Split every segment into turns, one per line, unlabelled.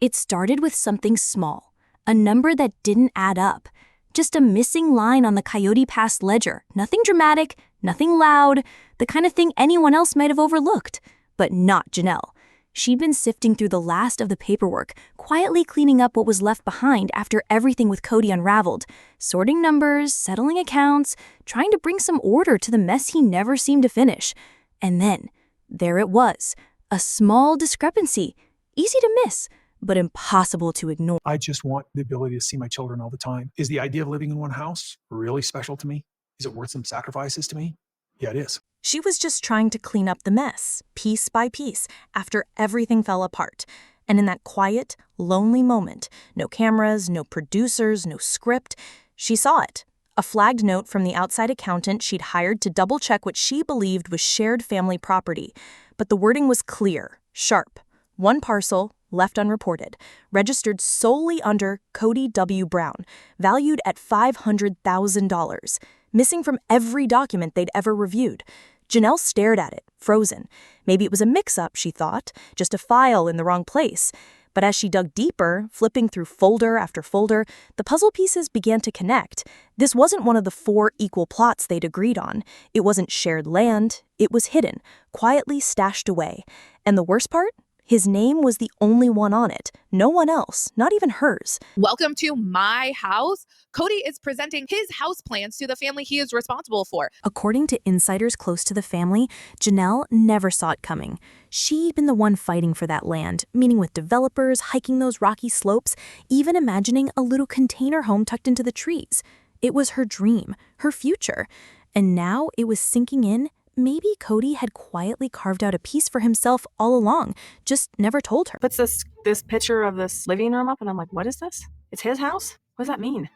It started with something small, a number that didn't add up. Just a missing line on the Coyote Pass ledger. Nothing dramatic, nothing loud, the kind of thing anyone else might have overlooked. But not Janelle. She'd been sifting through the last of the paperwork, quietly cleaning up what was left behind after everything with Kody unraveled, sorting numbers, settling accounts, trying to bring some order to the mess he never seemed to finish. And then, there it was, a small discrepancy, easy to miss, but impossible to ignore.
I just want the ability to see my children all the time. Is the idea of living in one house really special to me? Is it worth some sacrifices to me? Yeah, it is.
She was just trying to clean up the mess, piece by piece, after everything fell apart. And in that quiet, lonely moment, no cameras, no producers, no script, she saw it. A flagged note from the outside accountant she'd hired to double-check what she believed was shared family property. But the wording was clear, sharp. One parcel, left unreported, registered solely under Kody W. Brown, valued at $500,000. Missing from every document they'd ever reviewed. Janelle stared at it, frozen. Maybe it was a mix-up, she thought, just a file in the wrong place. But as she dug deeper, flipping through folder after folder, the puzzle pieces began to connect. This wasn't one of the 4 equal plots they'd agreed on. It wasn't shared land. It was hidden, quietly stashed away. And the worst part? His name was the only one on it. No one else, not even hers.
Welcome to my house. Kody is presenting his house plans to the family he is responsible for.
According to insiders close to the family, Janelle never saw it coming. She'd been the one fighting for that land, meeting with developers, hiking those rocky slopes, even imagining a little container home tucked into the trees. It was her dream, her future. And now it was sinking in. Maybe Kody had quietly carved out a piece for himself all along, just never told her.
Puts this picture of this living room up, and I'm like, what is this? It's his house? What does that mean?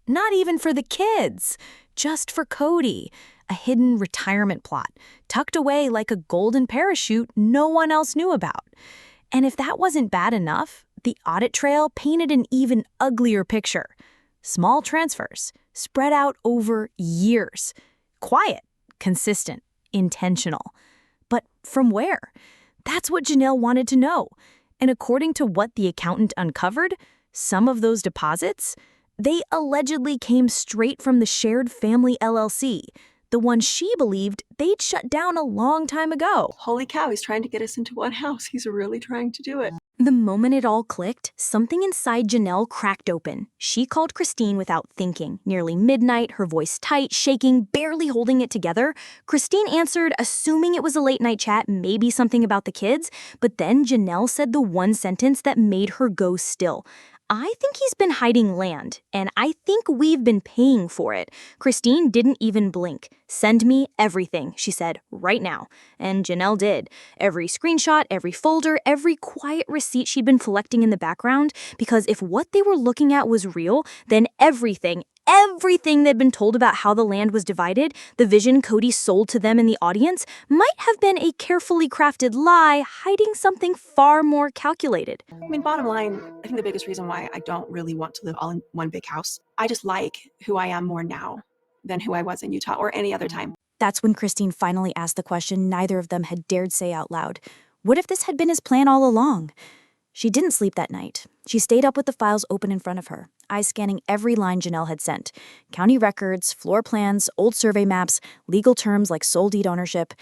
Not even for the kids, just for Kody. A hidden retirement plot, tucked away like a golden parachute no one else knew about. And if that wasn't bad enough, the audit trail painted an even uglier picture. Small transfers, spread out over years. Quiet, consistent. Intentional. But from where? That's what Janelle wanted to know. And according to what the accountant uncovered, some of those deposits, they allegedly came straight from the Shared Family LLC, the one she believed they'd shut down a long time ago.
Holy cow, he's trying to get us into one house. He's really trying to do it.
The moment it all clicked, something inside Janelle cracked open. She called Christine without thinking. Nearly midnight, her voice tight, shaking, barely holding it together. Christine answered, assuming it was a late-night chat, maybe something about the kids. But then Janelle said the one sentence that made her go still. I think he's been hiding land, and I think we've been paying for it. Christine didn't even blink. Send me everything, she said, right now. And Janelle did. Every screenshot, every folder, every quiet receipt she'd been collecting in the background, because if what they were looking at was real, then everything they'd been told about how the land was divided, the vision Kody sold to them in the audience, might have been a carefully crafted lie hiding something far more calculated.
I mean, bottom line, I think the biggest reason why I don't really want to live all in one big house, I just like who I am more now than who I was in Utah or any other time.
That's when Christine finally asked the question neither of them had dared say out loud. What if this had been his plan all along? She didn't sleep that night. She stayed up with the files open in front of her, eyes scanning every line Janelle had sent. County records, floor plans, old survey maps, legal terms like sole deed ownership.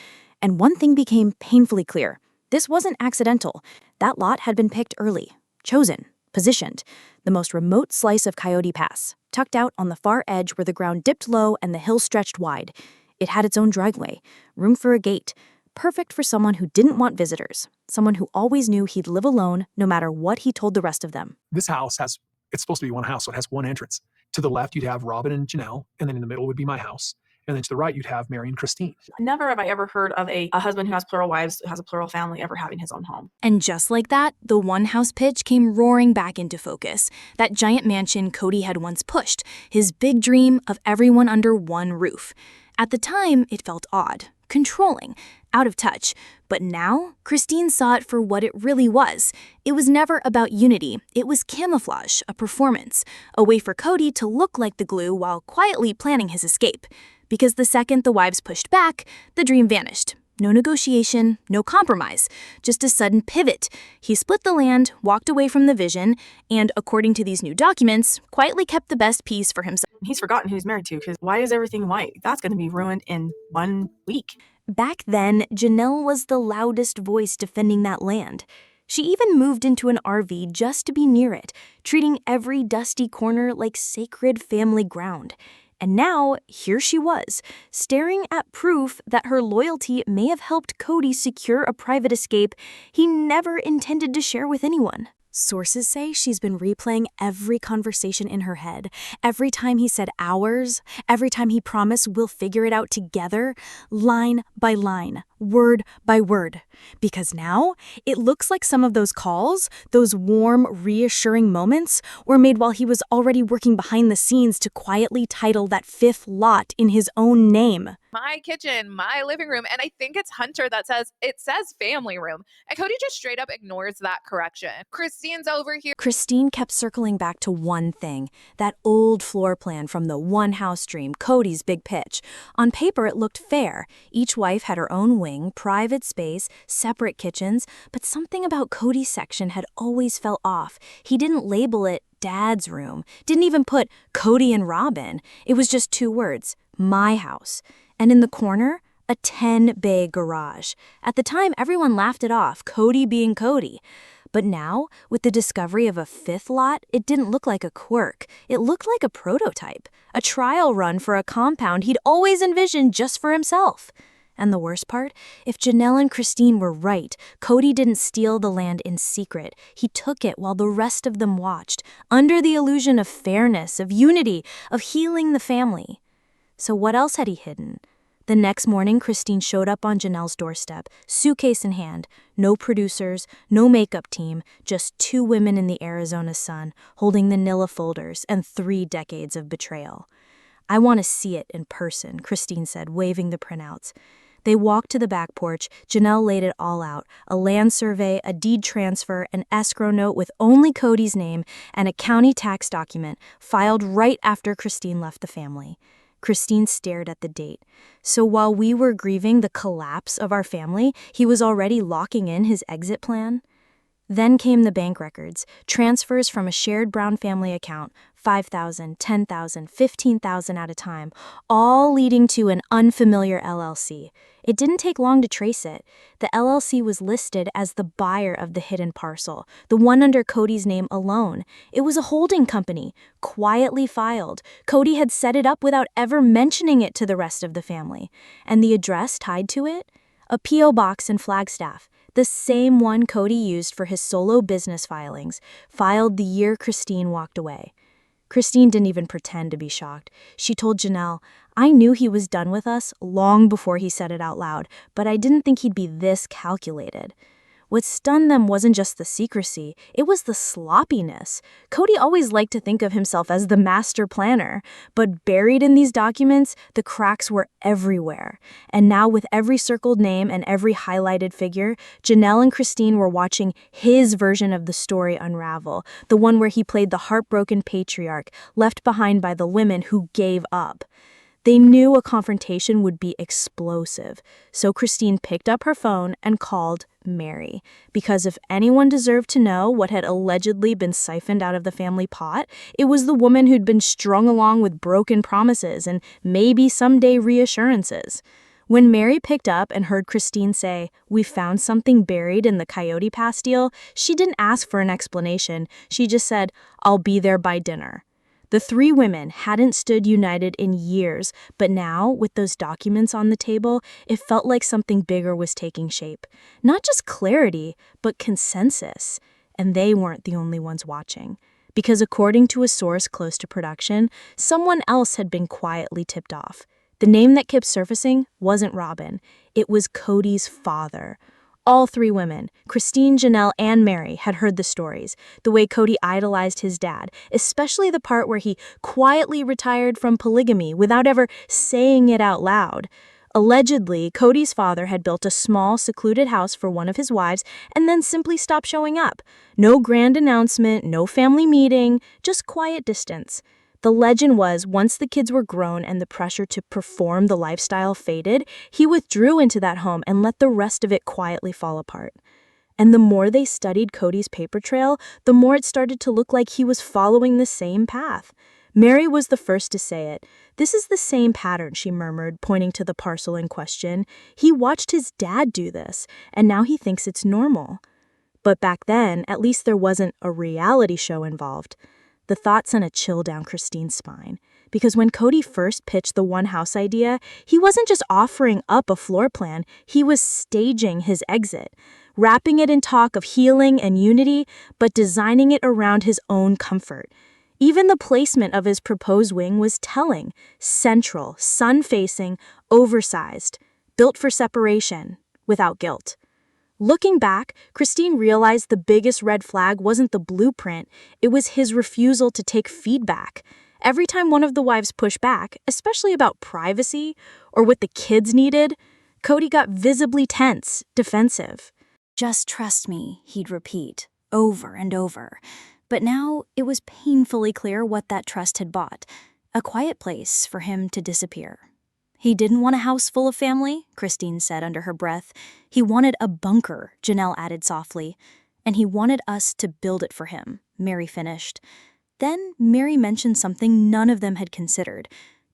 And one thing became painfully clear. This wasn't accidental. That lot had been picked early, chosen, positioned. The most remote slice of Coyote Pass, tucked out on the far edge where the ground dipped low and the hill stretched wide. It had its own driveway, room for a gate. Perfect for someone who didn't want visitors, someone who always knew he'd live alone no matter what he told the rest of them.
This house it's supposed to be one house, so it has one entrance. To the left, you'd have Robyn and Janelle, and then in the middle would be my house. And then to the right, you'd have Meri and Christine.
Never have I ever heard of a husband who has plural wives, who has a plural family, ever having his own home.
And just like that, the one-house pitch came roaring back into focus. That giant mansion Kody had once pushed, his big dream of everyone under one roof. At the time, it felt odd, controlling, out of touch. But now, Christine saw it for what it really was. It was never about unity. It was camouflage, a performance, a way for Kody to look like the glue while quietly planning his escape. Because the second the wives pushed back, the dream vanished. No negotiation, no compromise, just a sudden pivot. He split the land, walked away from the vision, and, according to these new documents, quietly kept the best piece for himself.
He's forgotten who he's married to, because why is everything white? That's going to be ruined in 1 week.
Back then, Janelle was the loudest voice defending that land. She even moved into an RV just to be near it, treating every dusty corner like sacred family ground. And now, here she was, staring at proof that her loyalty may have helped Kody secure a private escape he never intended to share with anyone. Sources say she's been replaying every conversation in her head. Every time he said ours, every time he promised we'll figure it out together, line by line, word by word. Because now, it looks like some of those calls, those warm, reassuring moments, were made while he was already working behind the scenes to quietly title that fifth lot in his own name.
My kitchen, my living room, and I think it's Hunter that says family room. And Kody just straight up ignores that correction. Christine's over here.
Christine kept circling back to one thing, that old floor plan from the one-house dream, Kody's big pitch. On paper, it looked fair. Each wife had her own wing, private space, separate kitchens, but something about Kody's section had always felt off. He didn't label it Dad's room, didn't even put Kody and Robyn. It was just 2 words, my house. And in the corner, a 10-bay garage. At the time, everyone laughed it off, Kody being Kody. But now, with the discovery of a 5th lot, it didn't look like a quirk. It looked like a prototype, a trial run for a compound he'd always envisioned just for himself. And the worst part? If Janelle and Christine were right, Kody didn't steal the land in secret. He took it while the rest of them watched, under the illusion of fairness, of unity, of healing the family. So what else had he hidden? The next morning, Christine showed up on Janelle's doorstep, suitcase in hand. No producers, no makeup team, just 2 women in the Arizona sun, holding the Nilla folders and 3 decades of betrayal. I want to see it in person, Christine said, waving the printouts. They walked to the back porch. Janelle laid it all out, a land survey, a deed transfer, an escrow note with only Kody's name, and a county tax document filed right after Christine left the family. Christine stared at the date. So while we were grieving the collapse of our family, he was already locking in his exit plan? Then came the bank records, transfers from a shared Brown family account, $5,000, $10,000, $15,000 at a time, all leading to an unfamiliar LLC. It didn't take long to trace it. The LLC was listed as the buyer of the hidden parcel, the one under Kody's name alone. It was a holding company, quietly filed. Kody had set it up without ever mentioning it to the rest of the family. And the address tied to it? A P.O. box in Flagstaff. The same one Kody used for his solo business filings, filed the year Christine walked away. Christine didn't even pretend to be shocked. She told Janelle, I knew he was done with us long before he said it out loud, but I didn't think he'd be this calculated. What stunned them wasn't just the secrecy, it was the sloppiness. Kody always liked to think of himself as the master planner, but buried in these documents, the cracks were everywhere. And now with every circled name and every highlighted figure, Janelle and Christine were watching his version of the story unravel, the one where he played the heartbroken patriarch, left behind by the women who gave up. They knew a confrontation would be explosive, so Christine picked up her phone and called Meri, because if anyone deserved to know what had allegedly been siphoned out of the family pot, it was the woman who'd been strung along with broken promises and maybe someday reassurances. When Meri picked up and heard Christine say, "We found something buried in the Coyote Pass deal," she didn't ask for an explanation. She just said, "I'll be there by dinner." The 3 women hadn't stood united in years, but now, with those documents on the table, it felt like something bigger was taking shape. Not just clarity, but consensus. And they weren't the only ones watching. Because according to a source close to production, someone else had been quietly tipped off. The name that kept surfacing wasn't Robyn. It was Kody's father. All 3 women, Christine, Janelle, and Meri, had heard the stories, the way Kody idolized his dad, especially the part where he quietly retired from polygamy without ever saying it out loud. Allegedly, Kody's father had built a small, secluded house for one of his wives and then simply stopped showing up. No grand announcement, no family meeting, just quiet distance.
The legend was once the kids were grown and the pressure to perform the lifestyle faded, he withdrew into that home and let the rest of it quietly fall apart. And the more they studied Kody's paper trail, the more it started to look like he was following the same path. Meri was the first to say it. "This is the same pattern," she murmured, pointing to the parcel in question. "He watched his dad do this, and now he thinks it's normal." But back then, at least there wasn't a reality show involved. The thought sent a chill down Christine's spine, because when Kody first pitched the one house idea, he wasn't just offering up a floor plan, he was staging his exit, wrapping it in talk of healing and unity, but designing it around his own comfort. Even the placement of his proposed wing was telling: central, sun-facing, oversized, built for separation, without guilt. Looking back, Christine realized the biggest red flag wasn't the blueprint, it was his refusal to take feedback. Every time one of the wives pushed back, especially about privacy or what the kids needed, Kody got visibly tense, defensive.
"Just trust me," he'd repeat, over and over. But now it was painfully clear what that trust had bought: a quiet place for him to disappear. "He didn't want a house full of family," Christine said under her breath. "He wanted a bunker," Janelle added softly. "And he wanted us to build it for him," Meri finished. Then Meri mentioned something none of them had considered.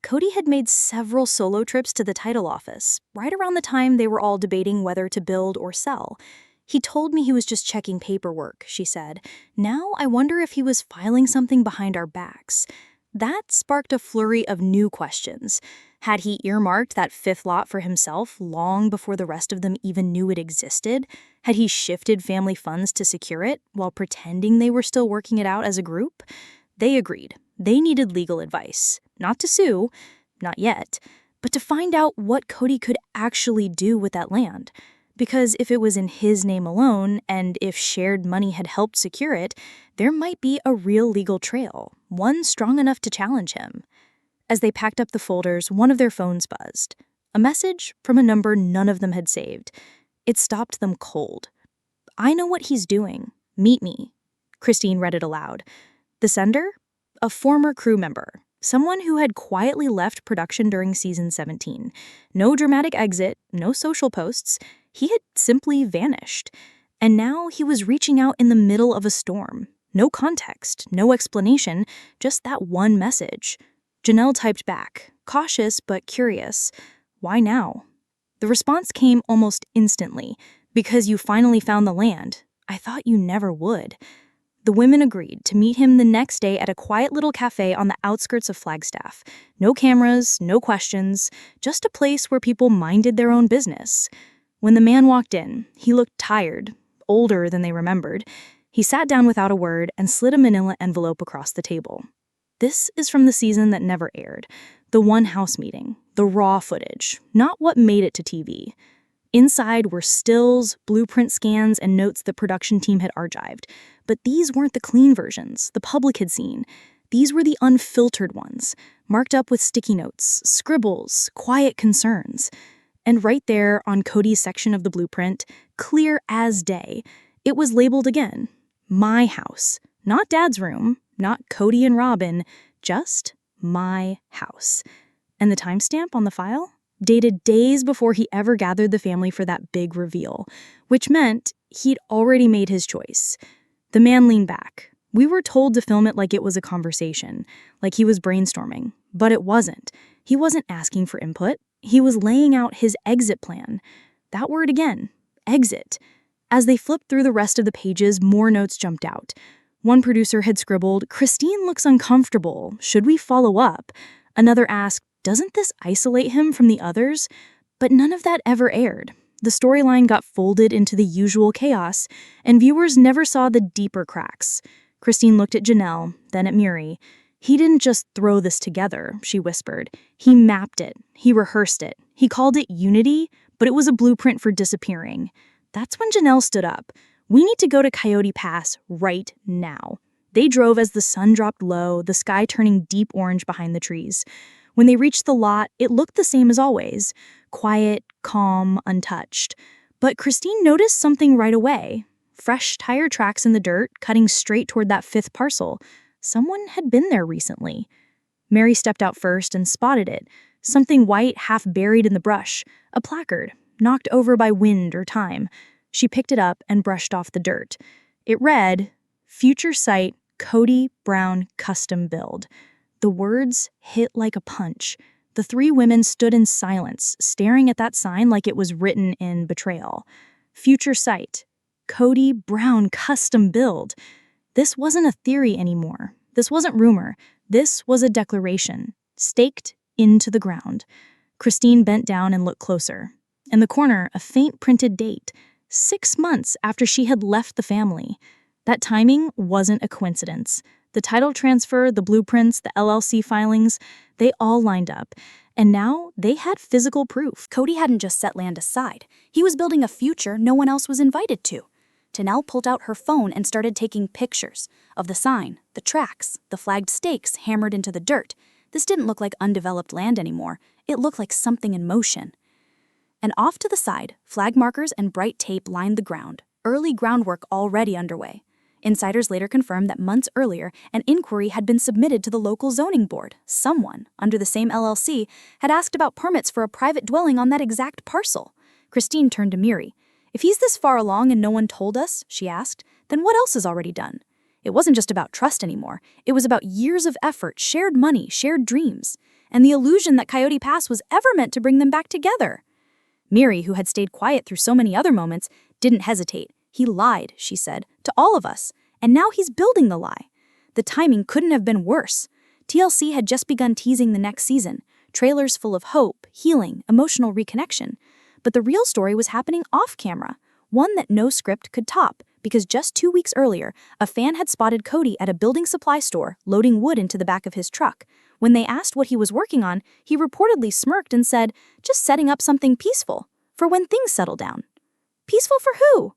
Kody had made several solo trips to the title office, right around the time they were all debating whether to build or sell. "He told me he was just checking paperwork," she said. "Now I wonder if he was filing something behind our backs." That sparked a flurry of new questions. Had he earmarked that fifth lot for himself long before the rest of them even knew it existed? Had he shifted family funds to secure it while pretending they were still working it out as a group? They agreed. They needed legal advice. Not to sue, not yet, but to find out what Kody could actually do with that land. Because if it was in his name alone, and if shared money had helped secure it, there might be a real legal trail, one strong enough to challenge him. As they packed up the folders, one of their phones buzzed. A message from a number none of them had saved. It stopped them cold. "I know what he's doing. Meet me." Christine read it aloud. The sender? A former crew member. Someone who had quietly left production during season 17. No dramatic exit, no social posts. He had simply vanished. And now he was reaching out in the middle of a storm. No context, no explanation, just that one message. Janelle typed back, cautious but curious. "Why now?" The response came almost instantly. "Because you finally found the land. I thought you never would." The women agreed to meet him the next day at a quiet little cafe on the outskirts of Flagstaff. No cameras, no questions, just a place where people minded their own business. When the man walked in, he looked tired, older than they remembered. He sat down without a word and slid a manila envelope across the table. This is from the season that never aired. The one house meeting, the raw footage, not what made it to TV. Inside were stills, blueprint scans, and notes the production team had archived. But these weren't the clean versions the public had seen. These were the unfiltered ones, marked up with sticky notes, scribbles, quiet concerns. And right there on Kody's section of the blueprint, clear as day, it was labeled again. My house. Not Dad's room, not Kody and Robyn, just my house. And the timestamp on the file? Dated days before he ever gathered the family for that big reveal, which meant he'd already made his choice. The man leaned back. We were told to film it like it was a conversation, like he was brainstorming, but it wasn't. He wasn't asking for input. He was laying out his exit plan. That word again, exit. As they flipped through the rest of the pages, more notes jumped out. One producer had scribbled, "Christine looks uncomfortable. Should we follow up?" Another asked, "Doesn't this isolate him from the others?" But none of that ever aired. The storyline got folded into the usual chaos, and viewers never saw the deeper cracks. Christine looked at Janelle, then at Meri. "He didn't just throw this together," she whispered. "He mapped it. He rehearsed it. He called it unity, but it was a blueprint for disappearing." That's when Janelle stood up. "We need to go to Coyote Pass right now." They drove as the sun dropped low, the sky turning deep orange behind the trees. When they reached the lot, it looked the same as always. Quiet, calm, untouched. But Christine noticed something right away. Fresh tire tracks in the dirt, cutting straight toward that fifth parcel. Someone had been there recently. Meri stepped out first and spotted it, something white half buried in the brush, a placard, knocked over by wind or time. She picked it up and brushed off the dirt. It read, "Future Site, Kody Brown Custom Build." The words hit like a punch. The three women stood in silence, staring at that sign like it was written in betrayal. Future Site, Kody Brown Custom Build. This wasn't a theory anymore. This wasn't rumor. This was a declaration, staked into the ground. Christine bent down and looked closer. In the corner, a faint printed date, 6 months after she had left the family. That timing wasn't a coincidence. The title transfer, the blueprints, the LLC filings, they all lined up. And now they had physical proof.
Kody hadn't just set land aside. He was building a future no one else was invited to. Janelle pulled out her phone and started taking pictures of the sign, the tracks, the flagged stakes hammered into the dirt. This didn't look like undeveloped land anymore. It looked like something in motion. And off to the side, flag markers and bright tape lined the ground, early groundwork already underway. Insiders later confirmed that months earlier, an inquiry had been submitted to the local zoning board. Someone, under the same LLC, had asked about permits for a private dwelling on that exact parcel. Christine turned to Meri. "If he's this far along and no one told us," she asked, "then what else is already done?" It wasn't just about trust anymore. It was about years of effort, shared money, shared dreams, and the illusion that Coyote Pass was ever meant to bring them back together. Meri, who had stayed quiet through so many other moments, didn't hesitate. "He lied," she said, "to all of us, and now he's building the lie." The timing couldn't have been worse. TLC had just begun teasing the next season, trailers full of hope, healing, emotional reconnection. But the real story was happening off camera, one that no script could top, because just 2 weeks earlier, a fan had spotted Kody at a building supply store loading wood into the back of his truck. When they asked what he was working on, he reportedly smirked and said, "Just setting up something peaceful, for when things settle down." Peaceful for who?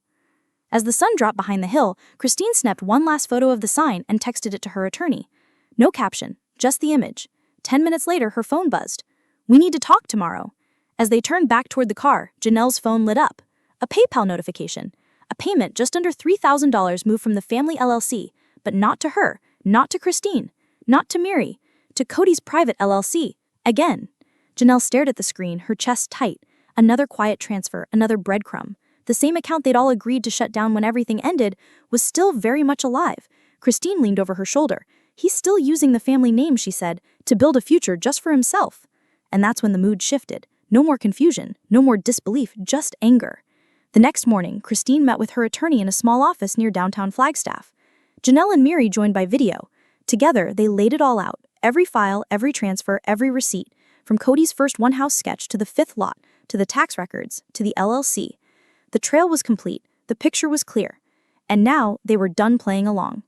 As the sun dropped behind the hill, Christine snapped one last photo of the sign and texted it to her attorney. No caption, just the image. 10 minutes later, her phone buzzed. "We need to talk tomorrow." As they turned back toward the car, Janelle's phone lit up. A PayPal notification. A payment just under $3,000 moved from the family LLC, but not to her, not to Christine, not to Meri, to Kody's private LLC. Again. Janelle stared at the screen, her chest tight. Another quiet transfer, another breadcrumb. The same account they'd all agreed to shut down when everything ended was still very much alive. Christine leaned over her shoulder. "He's still using the family name," she said, "to build a future just for himself." And that's when the mood shifted. No more confusion, no more disbelief, just anger. The next morning, Christine met with her attorney in a small office near downtown Flagstaff. Janelle and Meri joined by video. Together, they laid it all out, every file, every transfer, every receipt, from Kody's first one-house sketch to the 5th lot, to the tax records, to the LLC. The trail was complete, the picture was clear, and now they were done playing along.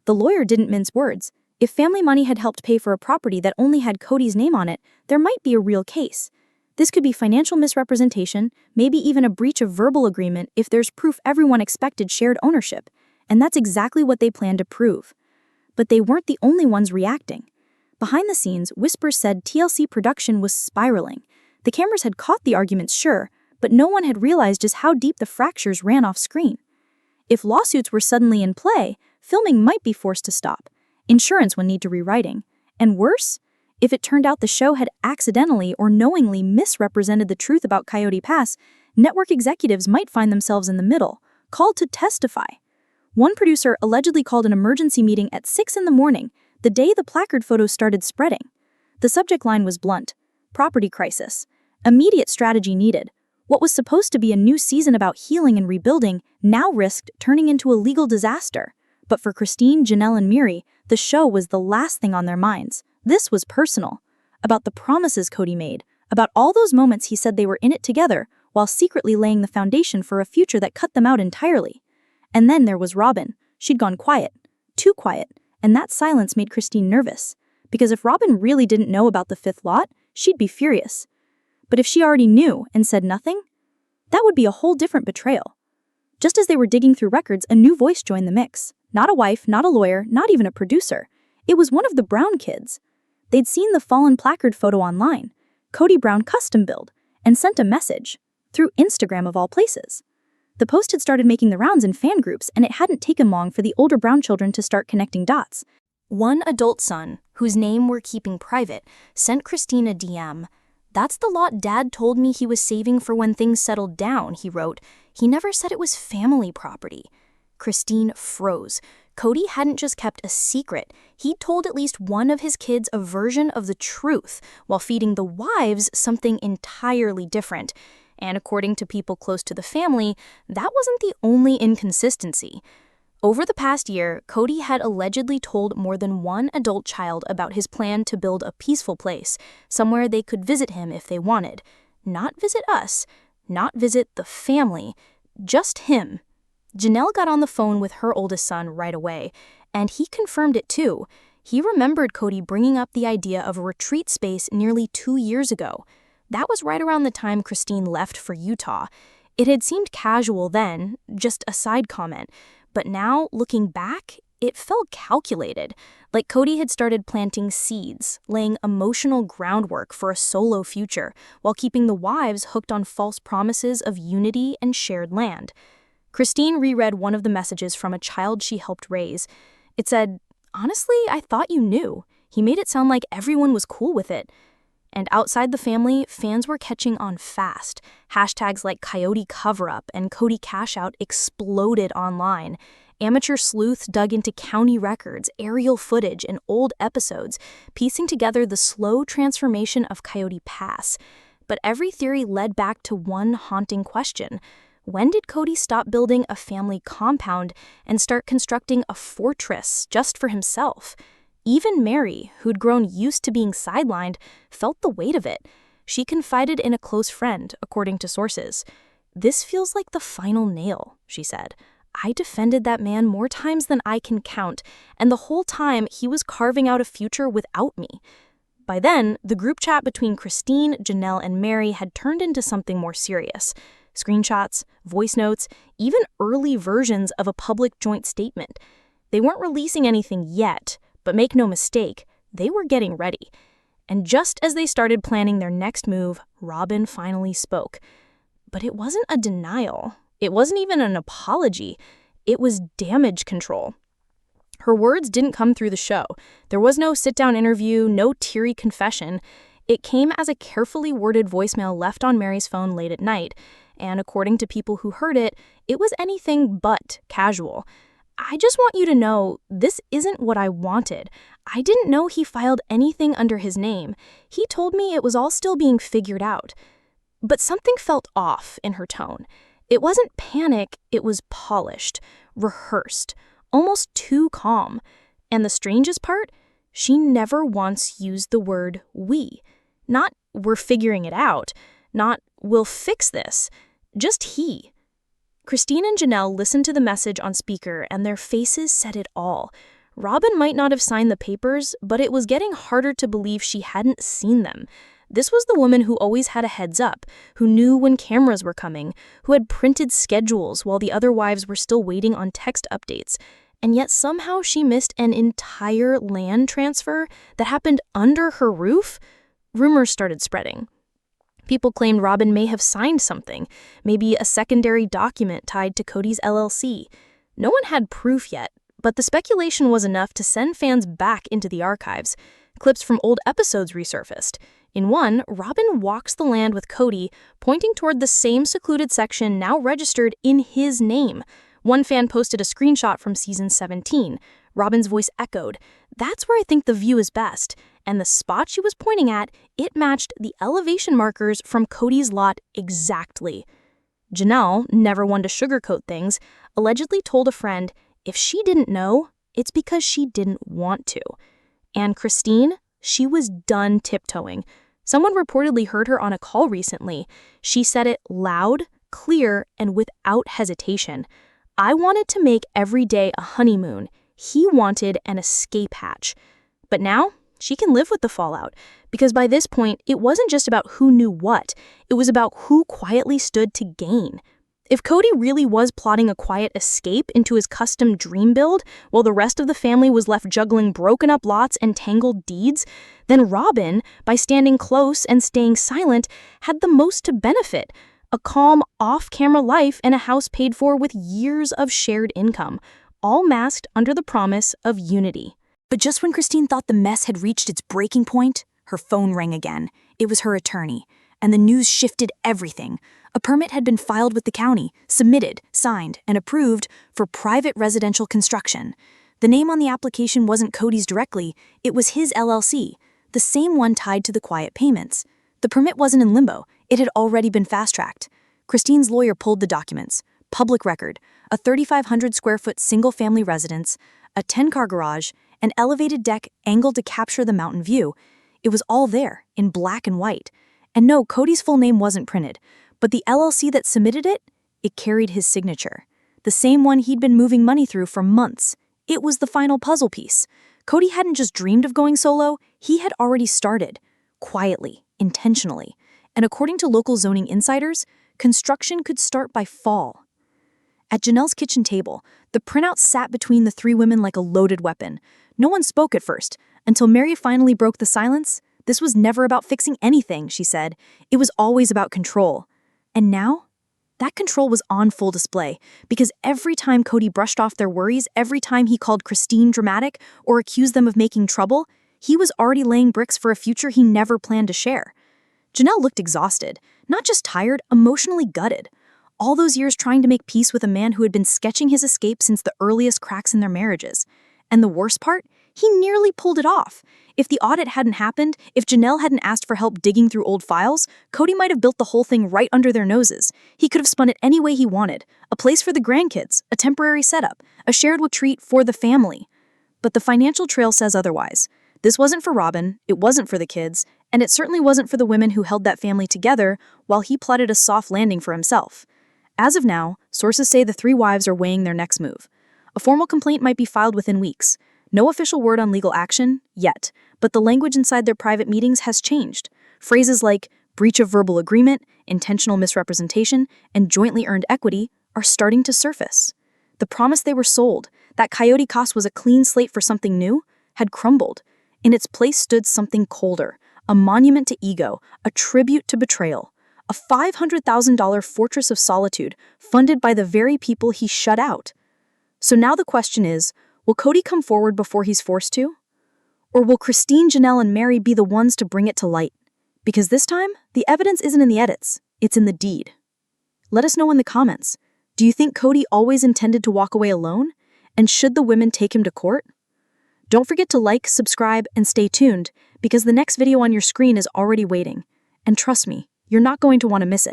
The lawyer didn't mince words. If family money had helped pay for a property that only had Kody's name on it, there might be a real case. This could be financial misrepresentation, maybe even a breach of verbal agreement if there's proof everyone expected shared ownership, and that's exactly what they planned to prove. But they weren't the only ones reacting. Behind the scenes, whispers said TLC production was spiraling. The cameras had caught the arguments, sure, but no one had realized just how deep the fractures ran off screen. If lawsuits were suddenly in play, filming might be forced to stop. Insurance would need to rewriting. And worse, if it turned out the show had accidentally or knowingly misrepresented the truth about Coyote Pass, network executives might find themselves in the middle, called to testify. One producer allegedly called an emergency meeting at 6 a.m, the day the placard photos started spreading. The subject line was blunt: property crisis. Immediate strategy needed. What was supposed to be a new season about healing and rebuilding now risked turning into a legal disaster. But for Christine, Janelle, and Meri, the show was the last thing on their minds. This was personal. About the promises Kody made, about all those moments he said they were in it together, while secretly laying the foundation for a future that cut them out entirely. And then there was Robyn. She'd gone quiet. Too quiet. And that silence made Christine nervous. Because if Robyn really didn't know about the 5th lot, she'd be furious. But if she already knew and said nothing, that would be a whole different betrayal. Just as they were digging through records, a new voice joined the mix. Not a wife, not a lawyer, not even a producer. It was one of the Brown kids. They'd seen the fallen placard photo online, Kody Brown Custom Build, and sent a message, through Instagram of all places. The post had started making the rounds in fan groups, and it hadn't taken long for the older Brown children to start connecting dots.
One adult son, whose name we're keeping private, sent Christine a DM. "That's the lot Dad told me he was saving for when things settled down," he wrote. "He never said it was family property." Christine froze. Kody hadn't just kept a secret. He'd told at least one of his kids a version of the truth, while feeding the wives something entirely different. And according to people close to the family, that wasn't the only inconsistency. Over the past year, Kody had allegedly told more than one adult child about his plan to build a peaceful place, somewhere they could visit him if they wanted. Not visit us, not visit the family, just him. Janelle got on the phone with her oldest son right away, and he confirmed it too. He remembered Kody bringing up the idea of a retreat space nearly 2 years ago. That was right around the time Christine left for Utah. It had seemed casual then, just a side comment, but now, looking back, it felt calculated, like Kody had started planting seeds, laying emotional groundwork for a solo future, while keeping the wives hooked on false promises of unity and shared land. Christine reread one of the messages from a child she helped raise. It said, "Honestly, I thought you knew. He made it sound like everyone was cool with it." And outside the family, fans were catching on fast. Hashtags like Coyote Cover-Up and Kody Cash-Out exploded online. Amateur sleuths dug into county records, aerial footage, and old episodes, piecing together the slow transformation of Coyote Pass. But every theory led back to one haunting question. When did Kody stop building a family compound and start constructing a fortress just for himself? Even Meri, who'd grown used to being sidelined, felt the weight of it. She confided in a close friend, according to sources. "This feels like the final nail," she said. "I defended that man more times than I can count, and the whole time he was carving out a future without me." By then, the group chat between Christine, Janelle, and Meri had turned into something more serious. Screenshots, voice notes, even early versions of a public joint statement. They weren't releasing anything yet, but make no mistake, they were getting ready. And just as they started planning their next move, Robyn finally spoke. But it wasn't a denial. It wasn't even an apology. It was damage control. Her words didn't come through the show. There was no sit-down interview, no teary confession. It came as a carefully worded voicemail left on Meri's phone late at night. And according to people who heard it, it was anything but casual. "I just want you to know, this isn't what I wanted. I didn't know he filed anything under his name. He told me it was all still being figured out." But something felt off in her tone. It wasn't panic, it was polished, rehearsed, almost too calm. And the strangest part? She never once used the word "we." Not "we're figuring it out," not "we'll fix this," just he. Christine and Janelle listened to the message on speaker, and their faces said it all. Robyn might not have signed the papers, but it was getting harder to believe she hadn't seen them. This was the woman who always had a heads up, who knew when cameras were coming, who had printed schedules while the other wives were still waiting on text updates. And yet somehow she missed an entire land transfer that happened under her roof. Rumors started spreading. People claimed Robyn may have signed something, maybe a secondary document tied to Kody's LLC. No one had proof yet, but the speculation was enough to send fans back into the archives. Clips from old episodes resurfaced. In one, Robyn walks the land with Kody, pointing toward the same secluded section now registered in his name. One fan posted a screenshot from season 17. Robyn's voice echoed, "That's where I think the view is best." And the spot she was pointing at, it matched the elevation markers from Kody's lot exactly. Janelle, never one to sugarcoat things, allegedly told a friend, if she didn't know, it's because she didn't want to. And Christine, she was done tiptoeing. Someone reportedly heard her on a call recently. She said it loud, clear, and without hesitation. "I wanted to make every day a honeymoon. He wanted an escape hatch." But now, she can live with the fallout, because by this point, it wasn't just about who knew what, it was about who quietly stood to gain. If Kody really was plotting a quiet escape into his custom dream build, while the rest of the family was left juggling broken up lots and tangled deeds, then Robyn, by standing close and staying silent, had the most to benefit. A calm, off-camera life and a house paid for with years of shared income, all masked under the promise of unity. But just when Christine thought the mess had reached its breaking point, her phone rang again. It was her attorney, and the news shifted everything. A permit had been filed with the county, submitted, signed, and approved for private residential construction. The name on the application wasn't Kody's directly, it was his LLC, the same one tied to the quiet payments. The permit wasn't in limbo, it had already been fast-tracked. Christine's lawyer pulled the documents. Public record, a 3,500 square foot single-family residence, a 10-car garage, an elevated deck angled to capture the mountain view. It was all there, in black and white. And no, Kody's full name wasn't printed, but the LLC that submitted it carried his signature. The same one he'd been moving money through for months. It was the final puzzle piece. Kody hadn't just dreamed of going solo, he had already started. Quietly, intentionally. And according to local zoning insiders, construction could start by fall. At Janelle's kitchen table, the printout sat between the three women like a loaded weapon. No one spoke at first, until Meri finally broke the silence. This was never about fixing anything, she said. It was always about control. And now, that control was on full display, because every time Kody brushed off their worries, every time he called Christine dramatic or accused them of making trouble, he was already laying bricks for a future he never planned to share. Janelle looked exhausted, not just tired, emotionally gutted. All those years trying to make peace with a man who had been sketching his escape since the earliest cracks in their marriages. And the worst part? He nearly pulled it off. If the audit hadn't happened, if Janelle hadn't asked for help digging through old files, Kody might have built the whole thing right under their noses. He could have spun it any way he wanted. A place for the grandkids, a temporary setup, a shared retreat for the family. But the financial trail says otherwise. This wasn't for Robyn, it wasn't for the kids, and it certainly wasn't for the women who held that family together while he plotted a soft landing for himself. As of now, sources say the three wives are weighing their next move. A formal complaint might be filed within weeks. No official word on legal action, yet, but the language inside their private meetings has changed. Phrases like breach of verbal agreement, intentional misrepresentation, and jointly earned equity are starting to surface. The promise they were sold, that Coyote Pass was a clean slate for something new, had crumbled. In its place stood something colder, a monument to ego, a tribute to betrayal, a $500,000 fortress of solitude funded by the very people he shut out. So now the question is, will Kody come forward before he's forced to? Or will Christine, Janelle, and Meri be the ones to bring it to light? Because this time, the evidence isn't in the edits, it's in the deed. Let us know in the comments. Do you think Kody always intended to walk away alone? And should the women take him to court? Don't forget to like, subscribe, and stay tuned, because the next video on your screen is already waiting. And trust me, you're not going to want to miss it.